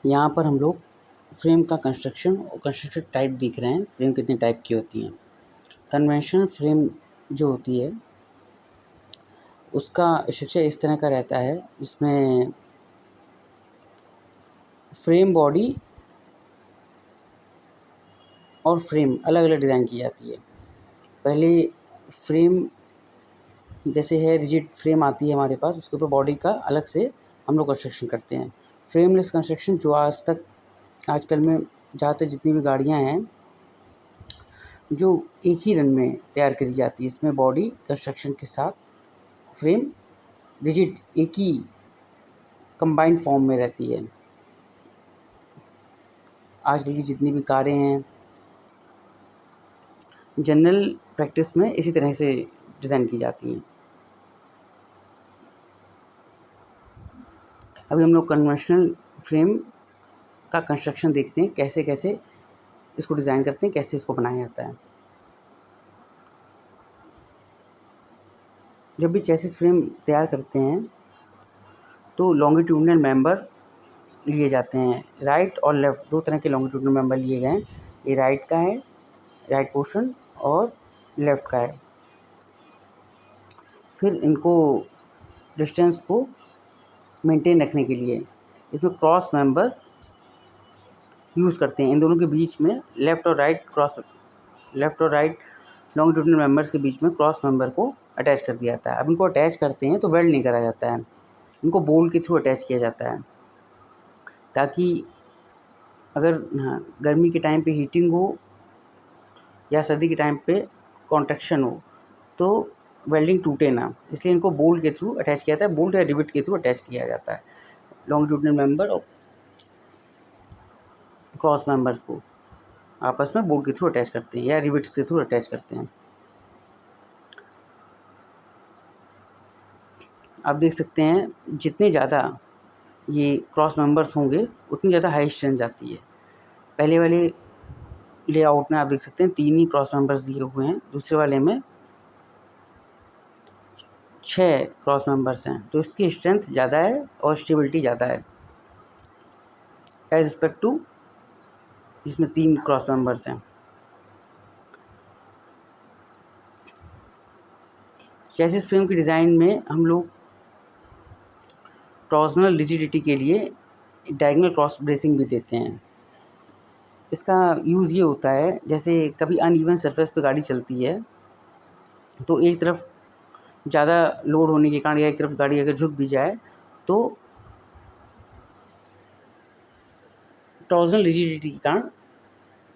यहाँ पर हम लोग फ्रेम का कंस्ट्रक्शन और कंस्ट्रक्शन टाइप देख रहे हैं। फ्रेम कितने टाइप की होती हैं। कन्वेंशनल फ्रेम जो होती है उसका स्ट्रक्चर इस तरह का रहता है, जिसमें फ्रेम बॉडी और फ्रेम अलग अलग डिज़ाइन की जाती है। पहले फ्रेम जैसे है रिजिड फ्रेम आती है हमारे पास, उसके ऊपर बॉडी का अलग से हम लोग कंस्ट्रक्शन करते हैं। फ्रेमलेस कंस्ट्रक्शन जो आजकल में ज़्यादातर जितनी भी गाड़ियाँ हैं जो एक ही रन में तैयार करी जाती है, इसमें बॉडी कंस्ट्रक्शन के साथ फ्रेम रिजिड एक ही कंबाइंड फॉर्म में रहती है। आजकल की जितनी भी कारें हैं जनरल प्रैक्टिस में इसी तरह से डिज़ाइन की जाती हैं। अभी हम लोग कन्वेंशनल फ्रेम का कंस्ट्रक्शन देखते हैं, कैसे कैसे इसको डिज़ाइन करते हैं, कैसे इसको बनाया जाता है। जब भी चेसिस फ्रेम तैयार करते हैं तो लॉन्गिट्यूडनल मेंबर लिए जाते हैं। राइट और लेफ़्ट दो तरह के लॉन्गिट्यूडनल मेंबर लिए गए हैं। ये राइट का है, राइट पोर्शन, और लेफ़्ट का है। फिर इनको डिस्टेंस को मेंटेन रखने के लिए इसमें क्रॉस मेंबर यूज़ करते हैं। इन दोनों के बीच में लेफ़्ट और राइट लॉन्गिट्यूडनल मेंबर्स के बीच में क्रॉस मेंबर को अटैच कर दिया जाता है। अब इनको अटैच करते हैं तो वेल्ड नहीं करा जाता है, इनको बोल्ट के थ्रू अटैच किया जाता है, ताकि अगर गर्मी के टाइम पे हीटिंग हो या सर्दी के टाइम पे कॉन्ट्रैक्शन हो तो वेल्डिंग टूटे ना, इसलिए इनको बोल्ट के थ्रू अटैच किया जाता है। बोल्ट या रिवेट के थ्रू अटैच किया जाता है लॉन्गिट्यूडनल मेंबर और क्रॉस मेंबर्स को आपस में बोल्ट के थ्रू अटैच करते हैं या रिवेट्स के थ्रू अटैच करते हैं। आप देख सकते हैं जितने ज़्यादा ये क्रॉस मेंबर्स होंगे उतनी ज़्यादा हाई स्ट्रेंथ आती है। पहले वाले लेआउट में आप देख सकते हैं 3 ही क्रॉस मेंबर्स दिए हुए हैं, दूसरे वाले में 6 क्रॉस मेंबर्स हैं, तो इसकी स्ट्रेंथ ज़्यादा है और स्टेबिलिटी ज़्यादा है एज रिस्पेक्ट टू जिसमें 3 क्रॉस मेंबर्स हैं। चेसिस फ्रेम की डिज़ाइन में हम लोग टॉर्सनल रिजिडिटी के लिए डायगोनल क्रॉस ब्रेसिंग भी देते हैं। इसका यूज़ ये होता है, जैसे कभी अनइवन सरफेस पे गाड़ी चलती है तो एक तरफ ज़्यादा लोड होने के कारण या एक तरफ गाड़ी अगर झुक भी जाए तो टॉर्सनल रिजिडिटी के कारण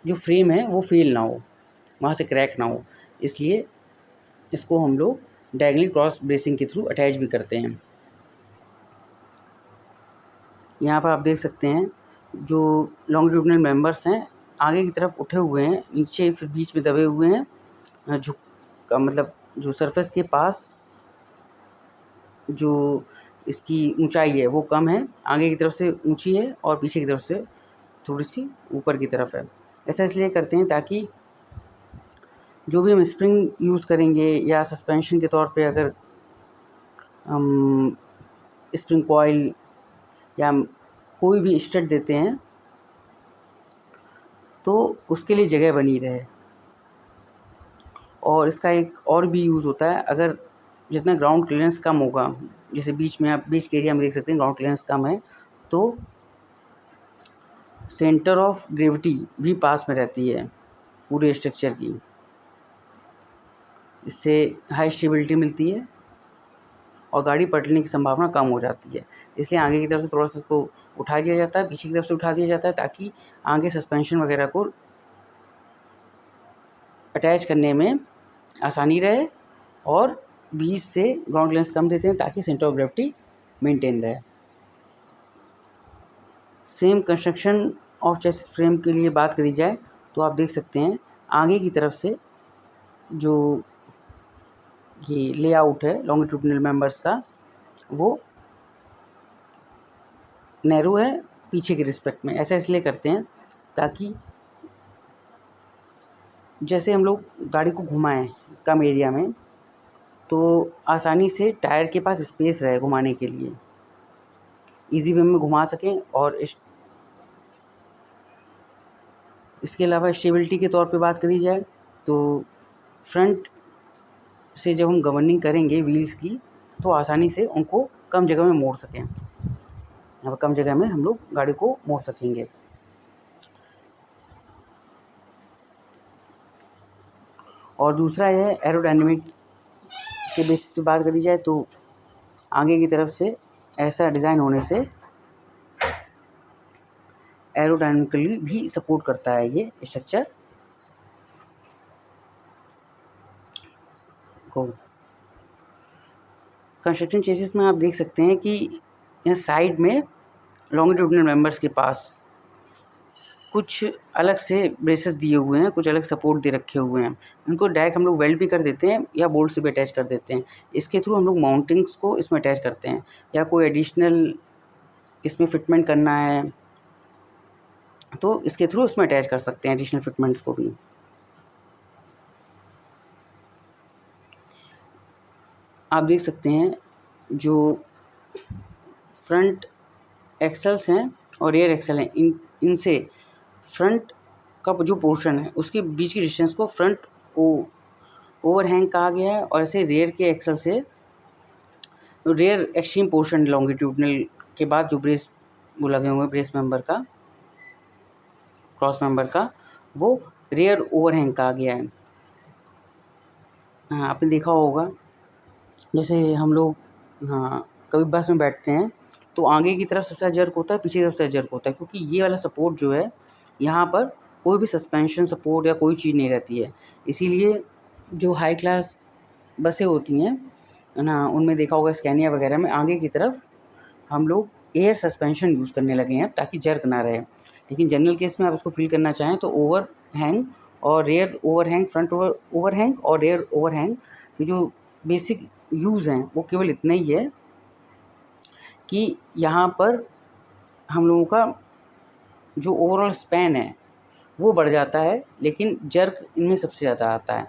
जो फ्रेम है वो फेल ना हो, वहाँ से क्रैक ना हो, इसलिए इसको हम लोग डायगोनल क्रॉस ब्रेसिंग के थ्रू अटैच भी करते हैं। यहाँ पर आप देख सकते हैं जो लॉन्गिट्यूडनल मेंबर्स हैं आगे की तरफ उठे हुए हैं, नीचे फिर बीच में दबे हुए हैं। झुक मतलब जो सरफेस के पास जो इसकी ऊंचाई है वो कम है, आगे की तरफ से ऊंची है और पीछे की तरफ से थोड़ी सी ऊपर की तरफ है। ऐसा इसलिए करते हैं ताकि जो भी हम स्प्रिंग यूज़ करेंगे या सस्पेंशन के तौर पे अगर हम स्प्रिंग कॉइल या कोई भी स्टड देते हैं तो उसके लिए जगह बनी रहे। और इसका एक और भी यूज़ होता है, अगर जितना ग्राउंड क्लियरेंस कम होगा, जैसे बीच में आप बीच के एरिया में देख सकते हैं ग्राउंड क्लियरेंस कम है, तो सेंटर ऑफ ग्रेविटी भी पास में रहती है पूरे स्ट्रक्चर की, इससे हाई स्टेबिलिटी मिलती है और गाड़ी पलटने की संभावना कम हो जाती है। इसलिए आगे की तरफ से थोड़ा सा इसको उठा दिया जाता है, पीछे की तरफ से उठा दिया जाता है, ताकि आगे सस्पेंशन वगैरह को अटैच करने में आसानी रहे। और बीच से ग्राउंड क्लियरेंस कम देते हैं ताकि सेंटर ऑफ ग्रेविटी मेंटेन रहे। Same construction of chassis frame के लिए बात करी जाए तो आप देख सकते हैं आगे की तरफ से जो ये लेआउट है लॉन्गिट्यूडनल मेंबर्स का वो नैरो है पीछे के रिस्पेक्ट में। ऐसा इसलिए करते हैं ताकि जैसे हम लोग गाड़ी को घुमाएं कम एरिया में तो आसानी से टायर के पास स्पेस रहे घुमाने के लिए, इजी वे में घुमा सकें और इसके अलावा स्टेबिलिटी के तौर पे बात करी जाए तो फ्रंट से जब हम गवर्निंग करेंगे व्हील्स की तो आसानी से उनको कम जगह में मोड़ सकें। यहाँ पर कम जगह में हम लोग गाड़ी को मोड़ सकेंगे। और दूसरा है एरोडायनेमिक के बेसिस पे बात करी जाए तो आगे की तरफ से ऐसा डिज़ाइन होने से एरोडायनेमिकली भी सपोर्ट करता है ये स्ट्रक्चर को। कंस्ट्रक्शन चेसिस में आप देख सकते हैं कि यहाँ साइड में लॉन्गिट्यूडिनल मेंबर्स के पास कुछ अलग से ब्रेसेस दिए हुए हैं, कुछ अलग सपोर्ट दे रखे हुए हैं। उनको डायरेक्ट हम लोग वेल्ड भी कर देते हैं या बोल्ट से भी अटैच कर देते हैं। इसके थ्रू हम लोग माउंटिंग्स को इसमें अटैच करते हैं या कोई एडिशनल इसमें फिटमेंट करना है तो इसके थ्रू इसमें अटैच कर सकते हैं एडिशनल फिटमेंट्स को भी। आप देख सकते हैं जो फ्रंट एक्सल्स हैं और रियर एक्सल हैं, इनसे फ्रंट का जो पोर्शन है उसके बीच की डिस्टेंस को फ्रंट ओवरहैंग कहा गया है। और ऐसे रियर के एक्सल से रियर एक्सट्रीम पोर्शन लॉन्गिट्यूडनल के बाद जो ब्रेस वो लगे हुए हैं ब्रेस मेंबर का क्रॉस मेंबर का वो रियर ओवरहैंग कहा गया है। हाँ, आपने देखा होगा जैसे हम लोग कभी बस में बैठते हैं तो आगे की तरफ सबसे जर्क होता है, पीछे की तरफ से जर्क होता है, क्योंकि ये वाला सपोर्ट जो है यहाँ पर कोई भी सस्पेंशन सपोर्ट या कोई चीज़ नहीं रहती है। इसीलिए जो हाई क्लास बसें होती हैं ना, उनमें देखा होगा स्कैनिया वगैरह में आगे की तरफ हम लोग एयर सस्पेंशन यूज़ करने लगे हैं ताकि जर्क ना रहे। लेकिन जनरल केस में आप इसको फील करना चाहें तो ओवरहैंग और रेयर ओवरहैंग, फ्रंट ओवरहैंग और रेयर ओवरहैंग की जो बेसिक यूज़ हैं वो केवल इतना ही है कि यहाँ पर हम लोगों का जो ओवरऑल स्पैन है वो बढ़ जाता है, लेकिन जर्क इनमें सबसे ज़्यादा आता है।